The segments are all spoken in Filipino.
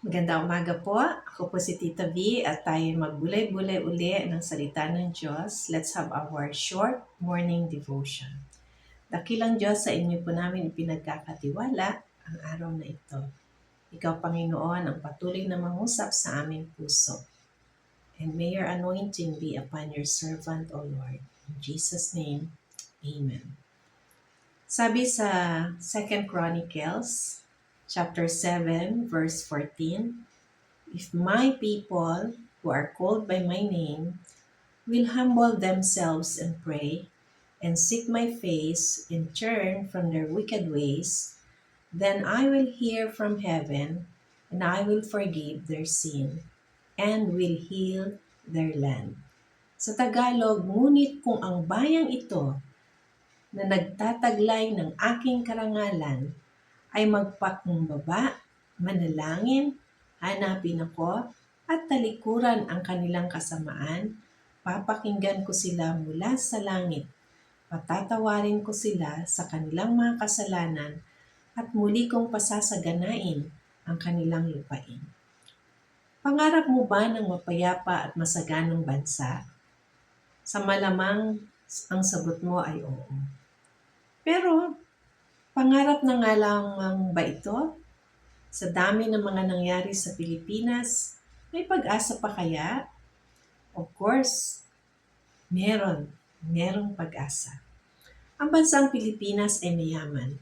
Magandang umaga po. Ako po si Tita V at tayo magbulay-bulay uli ng salita ng Diyos. Let's have our short morning devotion. Dakilang Diyos, sa inyo po namin ipinagkakatiwala ang araw na ito. Ikaw, Panginoon, ang patuloy na mangusap sa aming puso. And may your anointing be upon your servant, O Lord. In Jesus' name, Amen. Sabi sa 2 Chronicles, chapter 7, verse 14, "If my people, who are called by my name, will humble themselves and pray, and seek my face, and turn from their wicked ways, then I will hear from heaven, and I will forgive their sin, and will heal their land." Sa Tagalog, ngunit kung ang bayang ito na nagtataglay ng aking karangalan ay magpakumbaba, manalangin, hanapin ako, at talikuran ang kanilang kasamaan, papakinggan ko sila mula sa langit, patatawarin ko sila sa kanilang mga kasalanan, at muli kong pasasaganain ang kanilang lupain. Pangarap mo ba ng mapayapa at masaganang bansa? Sa malamang, ang sagot mo ay oo. Pero, pangarap na nga lang ba ito? Sa dami ng mga nangyari sa Pilipinas, may pag-asa pa kaya? Of course, merong pag-asa. Ang bansang Pilipinas ay mayaman,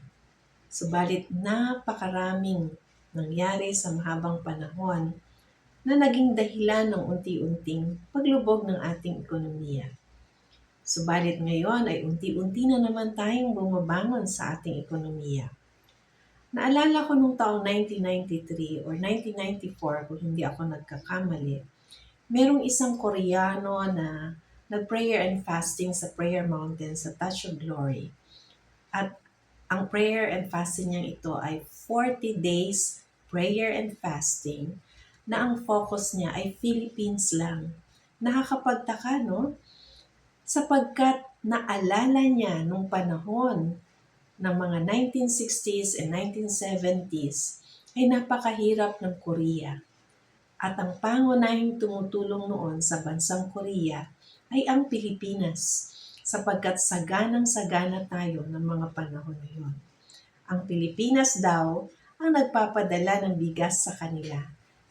subalit napakaraming nangyari sa mahabang panahon na naging dahilan ng unti-unting paglubog ng ating ekonomiya. Subalit ngayon ay unti-unti na naman tayong bumabangon sa ating ekonomiya. Naalala ko nung taong 1993 or 1994, kung hindi ako nagkakamali, merong isang Koreano na nag-prayer and fasting sa Prayer Mountain sa Touch of Glory. At ang prayer and fasting niya ito ay 40 days prayer and fasting na ang focus niya ay Philippines lang. Nakakapagtaka, no? Sapagkat naalala niya nung panahon ng mga 1960s and 1970s ay napakahirap ng Korea. At ang pangunahing tumutulong noon sa bansang Korea ay ang Pilipinas, sapagkat saganang-sagana tayo ng mga panahon na yun. Ang Pilipinas daw ang nagpapadala ng bigas sa kanila,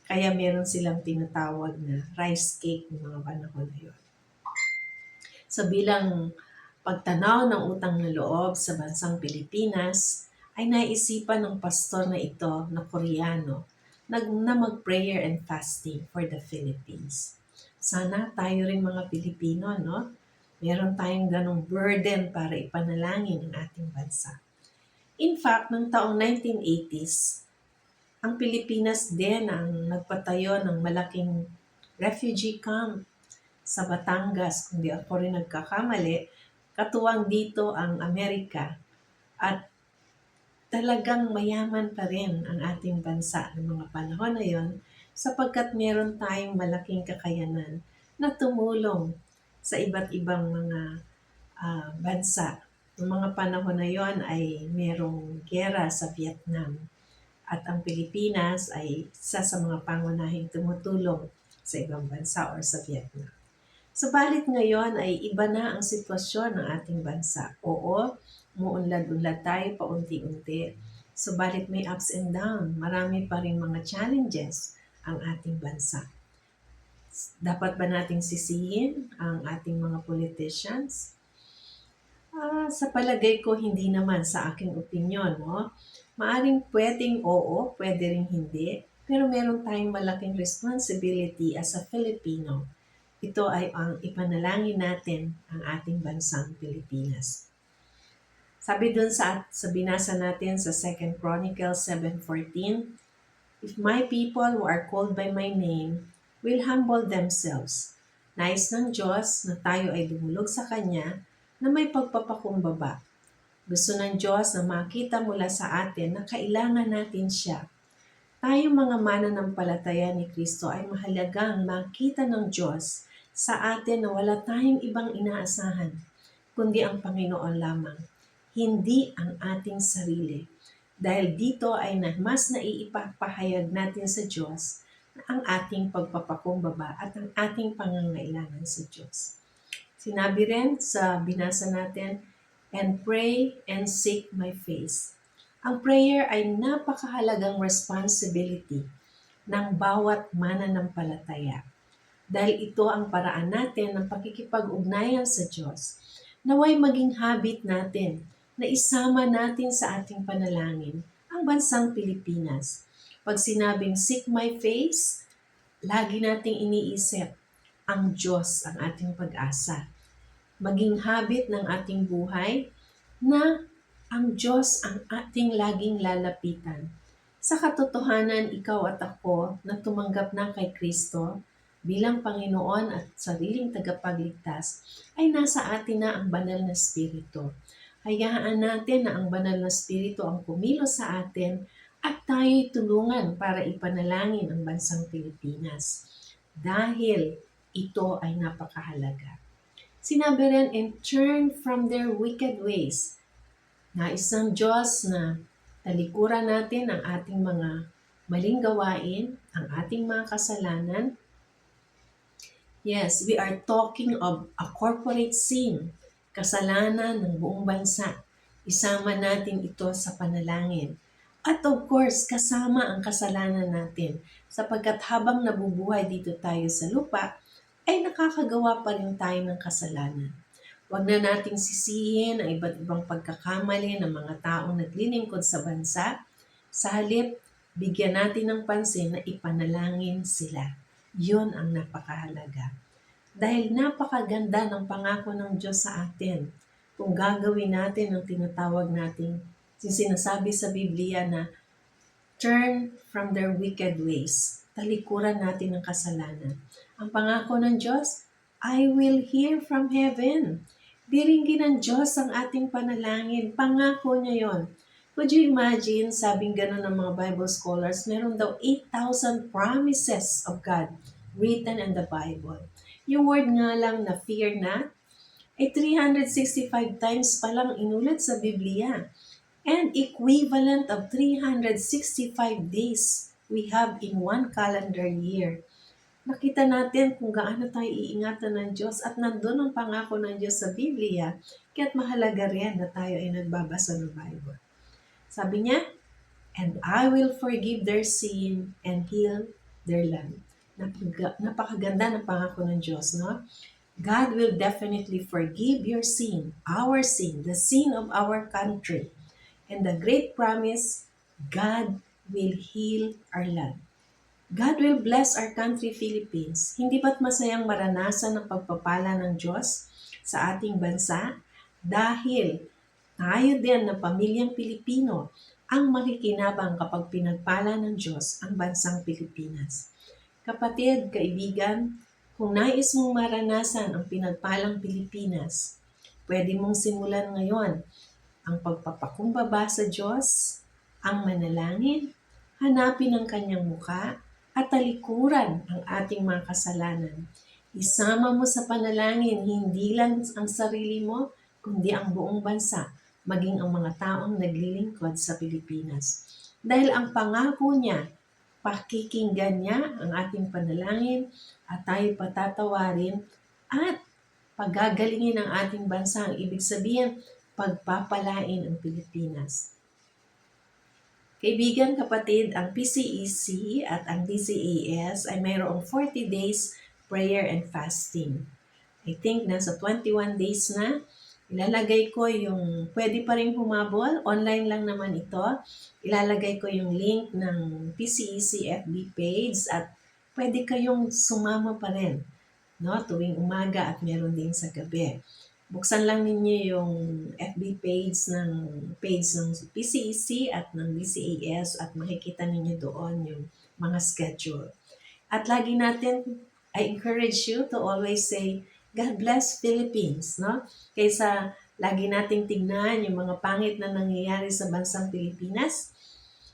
kaya meron silang tinatawag na rice cake ng mga panahon na yun. Sa bilang pagtanaw ng utang na loob sa bansang Pilipinas, ay naisipan ng pastor na ito na Koreano na mag-prayer and fasting for the Philippines. Sana tayo rin mga Pilipino, no? Meron tayong ganong burden para ipanalangin ang ating bansa. In fact, noong taong 1980s, ang Pilipinas din ang nagpatayo ng malaking refugee camp sa Batangas, kung di ako rin nagkakamali. Katuwang dito ang Amerika, at talagang mayaman pa rin ang ating bansa ng mga panahon na yon, sapagkat meron tayong malaking kakayanan na tumulong sa iba't ibang mga bansa. Noong mga panahon na yon ay merong gera sa Vietnam, at ang Pilipinas ay isa sa mga pangunahing tumutulong sa ibang bansa or sa Vietnam. Subalit ngayon ay iba na ang sitwasyon ng ating bansa. Oo, umuunlad-unlad tayo paunti-unti. Subalit may ups and down. Marami pa rin mga challenges ang ating bansa. Dapat ba nating sisihin ang ating mga politicians? Sa palagay ko, hindi naman, sa aking opinyon. No? Maaring pwedeng oo, pwede rin hindi. Pero meron tayong malaking responsibility as a Filipino. Ito ay ang ipanalangin natin ang ating bansang Pilipinas. Sabi dun sa binasa natin sa 2 Chronicles 7:14, "If my people who are called by my name will humble themselves." Nais ng Diyos na tayo ay dumulog sa Kanya na may pagpapakumbaba. Gusto ng Diyos na makita mula sa atin na kailangan natin siya. Tayong mga mananampalataya ni Kristo ay mahalagang makita ng Diyos sa atin na wala tayong ibang inaasahan, kundi ang Panginoon lamang, hindi ang ating sarili. Dahil dito ay mas naiipapahayag natin sa Diyos ang ating pagpapakumbaba at ang ating pangangailangan sa Diyos. Sinabi rin sa binasa natin, and pray and seek my face. Ang prayer ay napakahalagang responsibility ng bawat mananampalataya. Dahil ito ang paraan natin ng pakikipag-ugnayan sa Diyos. Naway maging habit natin na isama natin sa ating panalangin ang bansang Pilipinas. Pag sinabing seek my face, lagi nating iniisip ang Diyos ang ating pag-asa. Maging habit ng ating buhay na ang Diyos ang ating laging lalapitan. Sa katotohanan, ikaw at ako na tumanggap na kay Kristo bilang Panginoon at sariling tagapagligtas, ay nasa atin na ang banal na Espiritu. Hayaan natin na ang banal na Espiritu ang kumilos sa atin at tayo'y tulungan para ipanalangin ang bansang Pilipinas. Dahil ito ay napakahalaga. Sinabi rin, and turn from their wicked ways. Nais ng Diyos na talikuran natin ang ating mga maling gawain, ang ating mga kasalanan. Yes, we are talking of a corporate sin, kasalanan ng buong bansa. Isama natin ito sa panalangin. At of course, kasama ang kasalanan natin sapagkat habang nabubuhay dito tayo sa lupa, ay nakakagawa pa rin tayo ng kasalanan. Huwag na nating sisihin ang iba't ibang pagkakamali ng mga taong naglilingkod sa bansa. Sa halip, bigyan natin ng pansin na ipanalangin sila. Yun ang napakahalaga. Dahil napakaganda ng pangako ng Diyos sa atin kung gagawin natin ang tinatawag nating sinasabi sa Biblia na turn from their wicked ways. Talikuran natin ang kasalanan. Ang pangako ng Diyos, I will hear from heaven. Diringgin ng Diyos ang ating panalangin. Pangako niya yon. Could you imagine, sabing gano'n ng mga Bible scholars, meron daw 8,000 promises of God written in the Bible. Yung word nga lang na fear not, ay 365 times palang inulat sa Biblia. And equivalent of 365 days we have in one calendar year. Nakita natin kung gaano tayo iingatan ng Diyos at nandun ang pangako ng Diyos sa Biblia, kaya't mahalaga rin na tayo ay nagbabasa ng Bible. Sabi niya, and I will forgive their sin and heal their land. Napakaganda ng pangako ng Diyos, no? God will definitely forgive your sin, our sin, the sin of our country. And the great promise, God will heal our land. God will bless our country, Philippines. Hindi ba't masayang maranasan ang pagpapala ng Diyos sa ating bansa? Dahil tayo din na pamilyang Pilipino ang makikinabang kapag pinagpala ng Diyos ang bansang Pilipinas. Kapatid, kaibigan, kung nais mong maranasan ang pinagpalang Pilipinas, pwede mong simulan ngayon ang pagpapakumbaba sa Diyos, ang manalangin, hanapin ang kanyang muka, at talikuran ang ating mga kasalanan. Isama mo sa panalangin hindi lang ang sarili mo, kundi ang buong bansa, maging ang mga taong naglilingkod sa Pilipinas. Dahil ang pangako niya, pakikinggan niya ang ating panalangin at tayo patatawarin at pagagalingin ang ating bansa. Ang ibig sabihin, pagpapalain ang Pilipinas. Kaibigan, kapatid, ang PCEC at ang DCAS ay mayroong 40 days prayer and fasting. I think nasa 21 days na. Ilalagay ko yung, pwede pa rin humabol, online lang naman ito. Ilalagay ko yung link ng PCEC FB page at pwede kayong sumama pa rin, no? Tuwing umaga at meron din sa gabi. Buksan lang ninyo yung FB page ng PCEC at ng DCAS at makikita ninyo doon yung mga schedule. At lagi natin, I encourage you to always say, God bless Philippines, no? Kaysa lagi nating tignan yung mga pangit na nangyayari sa bansang Pilipinas.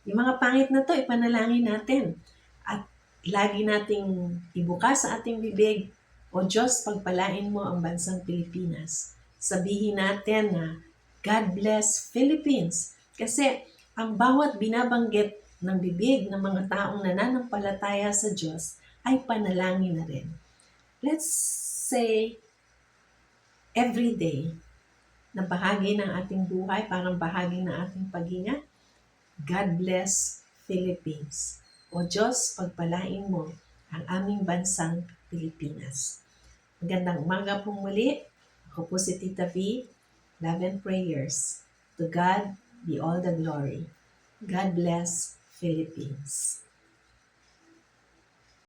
Yung mga pangit na to, ipanalangin natin. At lagi nating ibukas sa ating bibig, o Diyos, pagpalain mo ang bansang Pilipinas. Sabihin natin na, God bless Philippines. Kasi ang bawat binabanggit ng bibig ng mga taong nananampalataya sa Diyos ay panalangin na rin. Let's say, every day, na bahagi ng ating buhay, parang bahagi ng ating paghinga, God bless Philippines. O Diyos, pagpalain mo ang aming bansang Pilipinas. Magandang umaga pong muli. Ako po si Tita V. Love and prayers. To God be all the glory. God bless Philippines.